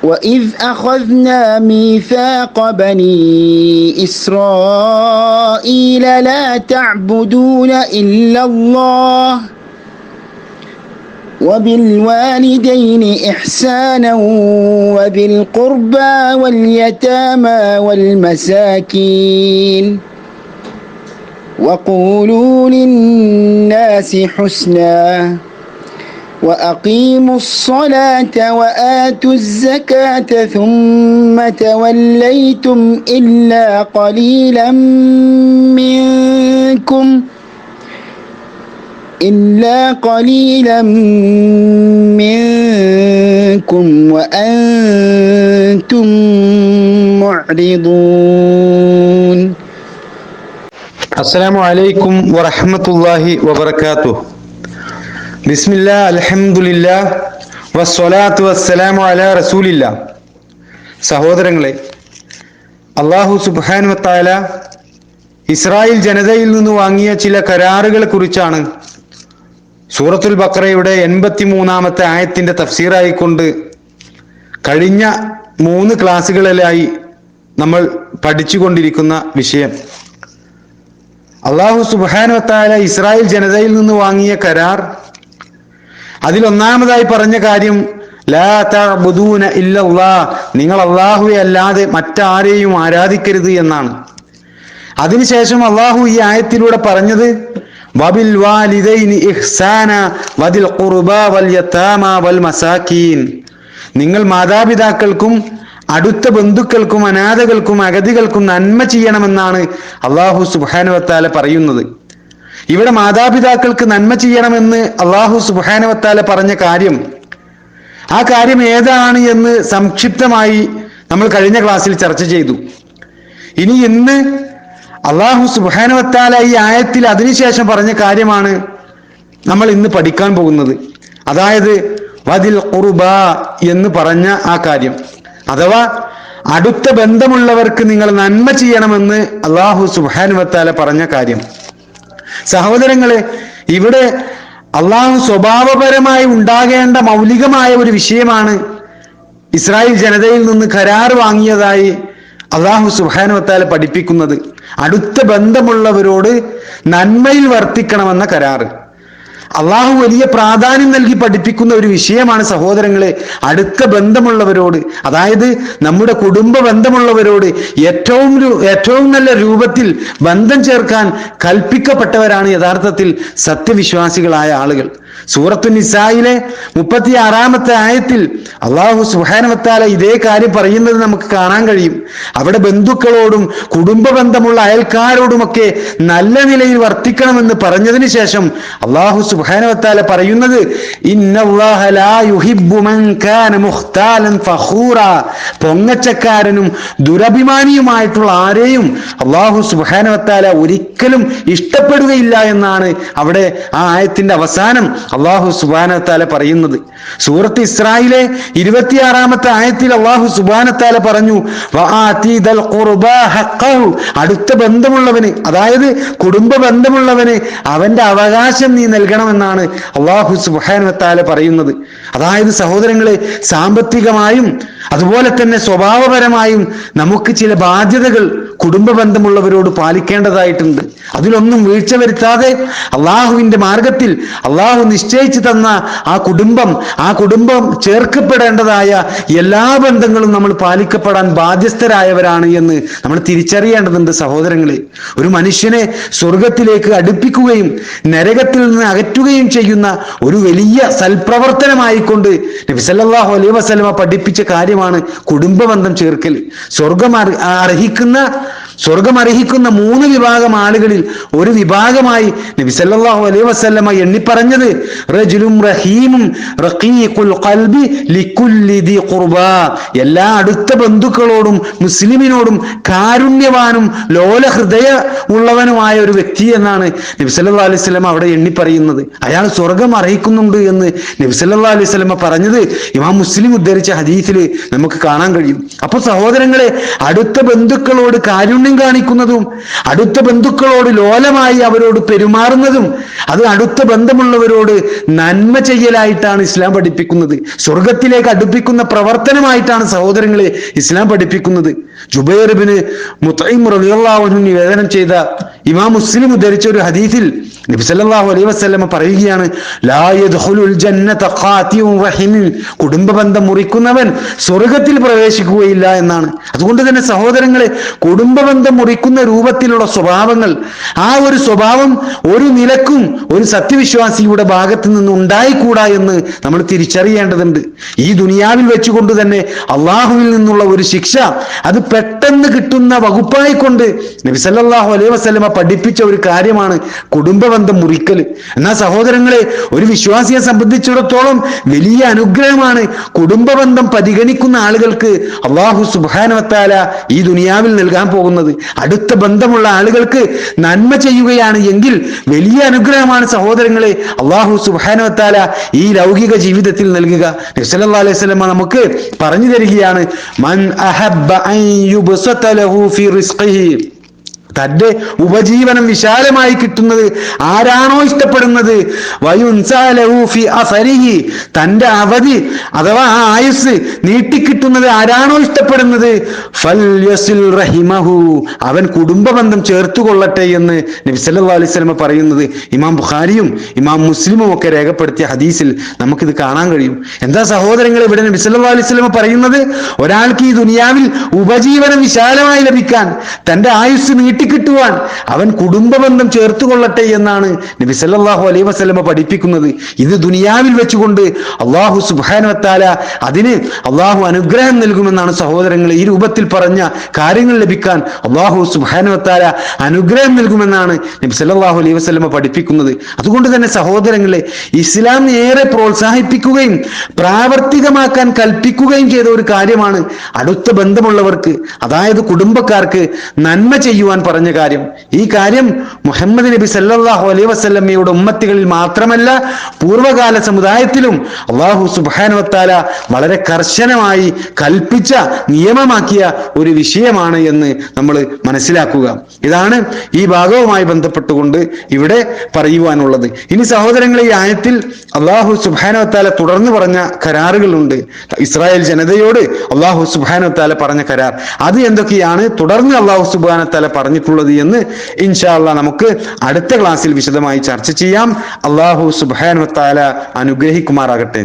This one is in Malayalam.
وإذ أخذنا ميثاق بني إسرائيل لا تعبدون إلا الله وبالوالدين إحسانا وذي القربى واليتامى والمساكين وقولوا للناس حسنا وأقيموا الصلاة وآتوا الزكاة ثم توليتم إلا قليلا منكم وأنتم معرضون. السلام عليكم ورحمة الله وبركاته. ബിസ്മില്ലാ അൽഹംദുലില്ലാ വസ്സലാത്തു വസ്സലാമു അലാ റസൂലില്ലാ. സഹോദരങ്ങളെ, അല്ലാഹു സുബ്ഹാനഹു വ തആല ഇസ്രായേൽ ജനതയിൽ നിന്ന് വാങ്ങിയ ചില കരാറുകളെ കുറിച്ചാണ് സൂറത്തുൽ ബഖറയുടെ 83-ാമത്തെ ആയത്തിന്റെ തഫ്സീറായിക്കൊണ്ട് കഴിഞ്ഞ 3 ക്ലാസ്സുകളിലായി നമ്മൾ പഠിച്ചുകൊണ്ടിരിക്കുന്ന വിഷയം. അല്ലാഹു സുബ്ഹാനഹു വ തആല ഇസ്രായേൽ ജനതയിൽ നിന്ന് വാങ്ങിയ കരാർ, അതിലൊന്നാമതായി പറഞ്ഞ കാര്യം ലാ തഅബുദൂന ഇല്ലല്ലാഹ്, നിങ്ങൾ അല്ലാഹുവെ അല്ലാതെ മറ്റാരെയും ആരാധിക്കരുത് എന്നാണ്. അതിനുശേഷം അല്ലാഹു ഈ ആയത്തിലൂടെ പറഞ്ഞത് വബിൽ വാലിദൈനി ഇഹ്സാന വദിൽ ഖുർബാ വൽ യതാമ വൽ മസാകീൻ, നിങ്ങൾ മാതാപിതാക്കൾക്കും അടുത്ത ബന്ധുക്കൾക്കും അനാഥകൾക്കും അഗതികൾക്കും നന്മ ചെയ്യണമെന്നാണ് അല്ലാഹു സുബ്ഹാനഹു വ തആല പറയുന്നത്. ഇവിടെ മാതാപിതാക്കൾക്ക് നന്മ ചെയ്യണമെന്ന് അല്ലാഹു സുബ്ഹാനഹു വ തആല പറഞ്ഞ കാര്യം, ആ കാര്യം ഏതാണ് എന്ന് സംക്ഷിപ്തമായി നമ്മൾ കഴിഞ്ഞ ക്ലാസ്സിൽ ചർച്ച ചെയ്തു. ഇന്ന് അല്ലാഹു സുബ്ഹാനഹു വ തആല ഈ ആയത്തിൽ അതിനുശേഷം പറഞ്ഞ കാര്യമാണ് നമ്മൾ ഇന്ന് പഠിക്കാൻ പോകുന്നത്. അതായത് വദിൽ ഖുർബാ എന്ന് പറഞ്ഞ ആ കാര്യം, അഥവാ അടുത്ത ബന്ധമുള്ളവർക്ക് നിങ്ങൾ നന്മ ചെയ്യണമെന്ന് അല്ലാഹു സുബ്ഹാനഹു വ തആല പറഞ്ഞ കാര്യം. സഹോദരങ്ങളെ, ഇവിടെ അള്ളാഹു സ്വഭാവപരമായി ഉണ്ടാകേണ്ട മൗലികമായ ഒരു വിഷയമാണ് ഇസ്രായേൽ ജനതയിൽ നിന്ന് കരാർ വാങ്ങിയതായി അള്ളാഹു സുബ്ഹാനഹു വ തആല പഠിപ്പിക്കുന്നത്. അടുത്ത ബന്ധമുള്ളവരോട് നന്മയിൽ വർത്തിക്കണമെന്ന കരാറ് അള്ളാഹു വലിയ പ്രാധാന്യം നൽകി പഠിപ്പിക്കുന്ന ഒരു വിഷയമാണ് സഹോദരങ്ങളെ. അടുത്ത ബന്ധമുള്ളവരോട്, അതായത് നമ്മുടെ കുടുംബ ബന്ധമുള്ളവരോട് ഏറ്റവും നല്ല രൂപത്തിൽ ബന്ധം ചേർക്കാൻ കൽപ്പിക്കപ്പെട്ടവരാണ് യഥാർത്ഥത്തിൽ സത്യവിശ്വാസികളായ ആളുകൾ. സൂറത്തു നിസായിലെ 36-ാമത്തെ ആയത്തിൽ അല്ലാഹു സുബ്ഹാനഹു വ തആല ഇതേ കാര്യം പറയുന്നത് നമുക്ക് കാണാൻ കഴിയും. അവിടെ ബന്ധുക്കളോടും കുടുംബ ബന്ധമുള്ള അയൽക്കാരോടുമൊക്കെ നല്ല നിലയിൽ വർത്തിക്കണമെന്ന് പറഞ്ഞതിന് ശേഷം അല്ലാഹു സുബ്ഹാനഹു വ തആല പറയുന്നത് ഇന്നല്ലാഹ ലാ യുഹിബ്ബു മൻ കാന മുഖ്താലൻ ഫഖൂറ, പൊങ്ങച്ചക്കാരനും ദുരഭിമാനിയുമായിട്ടുള്ള ആരെയും അല്ലാഹു സുബ്ഹാനഹു വ തആല ഒരിക്കലും ഇഷ്ടപ്പെടുകയില്ല എന്നാണ് അവിടെ ആ ആയത്തിന്റെ അവസാനം അല്ലാഹു സുബ്ഹാനഹു വ തആല പറയുന്നത്. സൂറത്ത് ഇസ്രായിലെ 26-ാമത്തെ ആയത്തിൽ അല്ലാഹു സുബ്ഹാനഹു വ തആല പറഞ്ഞു വആതി ദൽ ഖുർബാ ഹഖ്ഖഹു, അടുത്ത ബന്ധമുള്ളവന്, അതായത് കുടുംബ ബന്ധമുള്ളവന് അവന്റെ അവകാശം നീ നൽകണമെന്നാണ് അല്ലാഹു സുബ്ഹാനഹു വ തആല പറയുന്നത്. അതായത് സഹോദരങ്ങളെ, സാമ്പത്തികമായും അതുപോലെ തന്നെ സ്വഭാവപരമായും നമുക്ക് ചില ബാധ്യതകൾ കുടുംബ ബന്ധമുള്ളവരോട് പാലിക്കേണ്ടതായിട്ടുണ്ട്. അതിലൊന്നും വീഴ്ച വരുത്താതെ അള്ളാഹുവിന്റെ മാർഗത്തിൽ അള്ളാഹു നിശ്ചയിച്ചു തന്ന ആ കുടുംബം ചേർക്കപ്പെടേണ്ടതായ എല്ലാ ബന്ധങ്ങളും നമ്മൾ പാലിക്കപ്പെടാൻ ബാധ്യസ്ഥരായവരാണ് എന്ന് നമ്മൾ തിരിച്ചറിയേണ്ടതുണ്ട് സഹോദരങ്ങളെ. ഒരു മനുഷ്യനെ സ്വർഗത്തിലേക്ക് അടുപ്പിക്കുകയും നരകത്തിൽ നിന്ന് അകറ്റുകയും ചെയ്യുന്ന ഒരു വലിയ സൽപ്രവർത്തനമായിക്കൊണ്ട് നബി സല്ലല്ലാഹു അലൈഹി വസല്ലമ പഠിപ്പിച്ച കാര്യമാണ് കുടുംബ ബന്ധം ചേർക്കൽ. സ്വർഗം അർഹിക്കുന്ന 3 വിഭാഗം ആളുകളിൽ ഒരു വിഭാഗമായി നബി സല്ലല്ലാഹു അലൈഹി വസല്ലമ എണ്ണിപ്പറഞ്ഞത് റജുലുൻ റഹീമുൻ റഖീഖുൽ ഖൽബി ലികുല്ലി ദി ഖുർബാ, എല്ലാ അടുത്ത ബന്ധുക്കളോടും മുസ്ലിമിനോടും കാരുണ്യവാനും ലോല ഹൃദയ ഉള്ളവനുമായ ഒരു വ്യക്തി എന്നാണ് നബി സല്ലല്ലാഹു അലൈഹി വസല്ലമ അവിടെ എണ്ണിപ്പറയുന്നത്. അയാൾ സ്വർഗം അർഹിക്കുന്നുണ്ട് എന്ന് നബി സല്ലല്ലാഹു അലൈഹി വസല്ലമ പറഞ്ഞത് ഇമാം മുസ്ലിം ഉദ്ധരിച്ച ഹദീസിൽ നമുക്ക് കാണാൻ കഴിയും. അപ്പോൾ സഹോദരങ്ങളെ, അടുത്ത ബന്ധുക്കളോട് കാരുണ്യം കാരുണ്യം കാണിക്കുന്നതും അടുത്ത ബന്ധുക്കളോട് ലോലമായി അവരോട് പെരുമാറുന്നതും അത് അടുത്ത ബന്ധമുള്ളവരോട് നന്മ ചെയ്യലായിട്ടാണ് ഇസ്ലാം പഠിപ്പിക്കുന്നത്. സ്വർഗത്തിലേക്ക് അടുപ്പിക്കുന്ന പ്രവർത്തനമായിട്ടാണ് സഹോദരങ്ങളെ ഇസ്ലാം പഠിപ്പിക്കുന്നത്. ജുബൈർ ഇബ്നു മുത്ഇം റളിയല്ലാഹു അൻഹു നിവേദനം ചെയ്ത ഇമാം മുസ്ലിം ഉദ്ധരിച്ച ഒരു ഹദീസിൽ നബി സല്ലല്ലാഹു അലൈഹി വസല്ലം പറയുകയാണ്, ലാ യദ്ഖുലുൽ ജന്നത ഖാതിഉൻ റഹിമിൻ, കുടുംബ ബന്ധം മുറിക്കുന്നവൻ സ്വർഗത്തിൽ പ്രവേശിക്കുകയില്ല എന്നാണ്. അതുകൊണ്ട് തന്നെ സഹോദരങ്ങളെ, കുടുംബ ബന്ധം മുറിക്കുന്ന രൂപത്തിലുള്ള സ്വഭാവങ്ങൾ, ആ ഒരു സ്വഭാവം ഒരു നിലക്കും ഒരു സത്യവിശ്വാസിയുടെ ഭാഗത്ത് നിന്ന് ഉണ്ടായിക്കൂടാ എന്ന് നമ്മൾ തിരിച്ചറിയേണ്ടതുണ്ട്. ഈ ദുനിയാവിൽ വെച്ചുകൊണ്ട് തന്നെ അള്ളാഹുവിൽ നിന്നുള്ള ഒരു ശിക്ഷ അത് പെട്ടെന്ന് കിട്ടുന്ന വകുപ്പായിക്കൊണ്ട് നബി സല്ലല്ലാഹു അലൈഹി വസല്ലമ പഠിപ്പിച്ച ഒരു കാര്യമാണ് കുടുംബബന്ധം മുറിക്കൽ. എന്നാൽ സഹോദരങ്ങളെ, ഒരു വിശ്വാസിയെ സംബന്ധിച്ചിടത്തോളം വലിയ അനുഗ്രഹമാണ് കുടുംബബന്ധം പരിഗണിക്കുന്ന ആളുകൾക്ക് അല്ലാഹു സുബ്ഹാനഹു വ തആല ഈ ദുനിയാവിൽ നൽകാൻ പോകുന്നത്. അടുത്ത ബന്ധമുള്ള ആളുകൾക്ക് നന്മ ചെയ്യുകയാണ് എങ്കിൽ വലിയ അനുഗ്രഹമാണ് സഹോദരങ്ങളെ അല്ലാഹു സുബ്ഹാനഹു വ തആല ഈ ലൗകിക ജീവിതത്തിൽ നൽകുക. നബി സല്ലല്ലാഹു അലൈഹി വസല്ലമ നമുക്ക് പറഞ്ഞു തരികയാണ്, മൻ അഹബ്ബ അൻ യുബ്സത ലഹു ഫി റിസ്ഖിഹി, തന്റെ ഉപജീവനം വിശാലമായി കിട്ടുന്നത് ആരാണോ ഇഷ്ടപ്പെടുന്നത്, വയുൻസാലഹു ഫി അസരിഹി, തന്റെ അവധി അഥവാ ആയുസ് നീട്ടിക്കിട്ടുന്നത് ആരാണോ ഇഷ്ടപ്പെടുന്നത്, ഫൽയസിൽ റഹിമഹു, അവൻ കുടുംബബന്ധം ചേർത്തുകൊള്ളട്ടെ എന്ന് നബി സല്ലല്ലാഹു അലൈഹി വസല്ലം പറയുന്നത് ഇമാം ബുഖാരിയും ഇമാം മുസ്ലിമും ഒക്കെ രേഖപ്പെടുത്തിയ ഹദീസിൽ നമുക്കിത് കാണാൻ കഴിയും. എന്താ സഹോദരങ്ങളെ ഇവിടെ നബി സല്ലല്ലാഹു അലൈഹി വസല്ലം പറയുന്നത്? ഒരാൾക്ക് ഈ ദുനിയാവിൽ ഉപജീവനം വിശാലമായി ലഭിക്കാൻ, തന്റെ ആയുസ് കിട്ടുവാൻ അവൻ കുടുംബബന്ധം ചേർത്തുകൊള്ളട്ടെ എന്നാണ് നബി സല്ലല്ലാഹു അലൈഹി വസല്ലമ പഠിപ്പിക്കുന്നത്. ഇത് ദുനിയാവിൽ വെച്ചുകൊണ്ട് അല്ലാഹു സുബ്ഹാനഹു വ തആല അതിന് അല്ലാഹു അനുഗ്രഹം നൽകുമെന്നാണ് സഹോദരങ്ങളെ. ഈ രൂപത്തിൽ പറഞ്ഞ കാര്യങ്ങൾ ലഭിക്കാൻ അല്ലാഹു സുബ്ഹാനഹു വ തആല അനുഗ്രഹം നൽകുമെന്നാണ് നബി സല്ലല്ലാഹു അലൈഹി വസല്ലമ പഠിപ്പിക്കുന്നത്. അതുകൊണ്ട് തന്നെ സഹോദരങ്ങളെ, ഇസ്ലാം ഏറെ പ്രോത്സാഹിപ്പിക്കുകയും പ്രാവർത്തികമാക്കാൻ കൽപ്പിക്കുകയും ചെയ്ത ഒരു കാര്യമാണ് അടുത്ത ബന്ധമുള്ളവർക്ക്, അതായത് കുടുംബക്കാർക്ക് നന്മ ചെയ്യുവാൻ പറഞ്ഞ കാര്യം. ഈ കാര്യം മുഹമ്മദ് നബി സല്ലല്ലാഹു അലൈഹി വസല്ലമയുടെ ഉമ്മത്തികളിൽ മാത്രമല്ല പൂർവകാല സമുദായത്തിലും അല്ലാഹു സുബ്ഹാനഹു വ തആല വളരെ കർശനമായി കൽപ്പിച്ച നിയമമാക്കിയ ഒരു വിഷയമാണ് എന്ന് നമ്മൾ മനസ്സിലാക്കുക. ഇതാണ് ഈ ഭാഗവുമായി ബന്ധപ്പെട്ടുകൊണ്ട് ഇവിടെ പറയുവാനുള്ളത്. ഇനി സഹോദരങ്ങളെ, ഈ ആയത്തിൽ അല്ലാഹു സുബ്ഹാനഹു വ തആല തുടർന്ന് പറഞ്ഞ കരാറുകളുണ്ട്. ഇസ്രായേൽ ജനതയോട് അല്ലാഹു സുബ്ഹാനഹു വ തആല പറഞ്ഞ കരാർ, അത് എന്തൊക്കെയാണ് തുടർന്ന് അല്ലാഹു സുബ്ഹാനഹു വ തആല പറഞ്ഞിട്ടുള്ളത് എന്ന് ഇൻഷാ അല്ലാഹ് നമുക്ക് അടുത്ത ക്ലാസ്സിൽ വിശദമായി ചർച്ച ചെയ്യാം. അല്ലാഹു സുബ്ഹാനഹു വ തആല അനുഗ്രഹിക്കുമാറാകട്ടെ.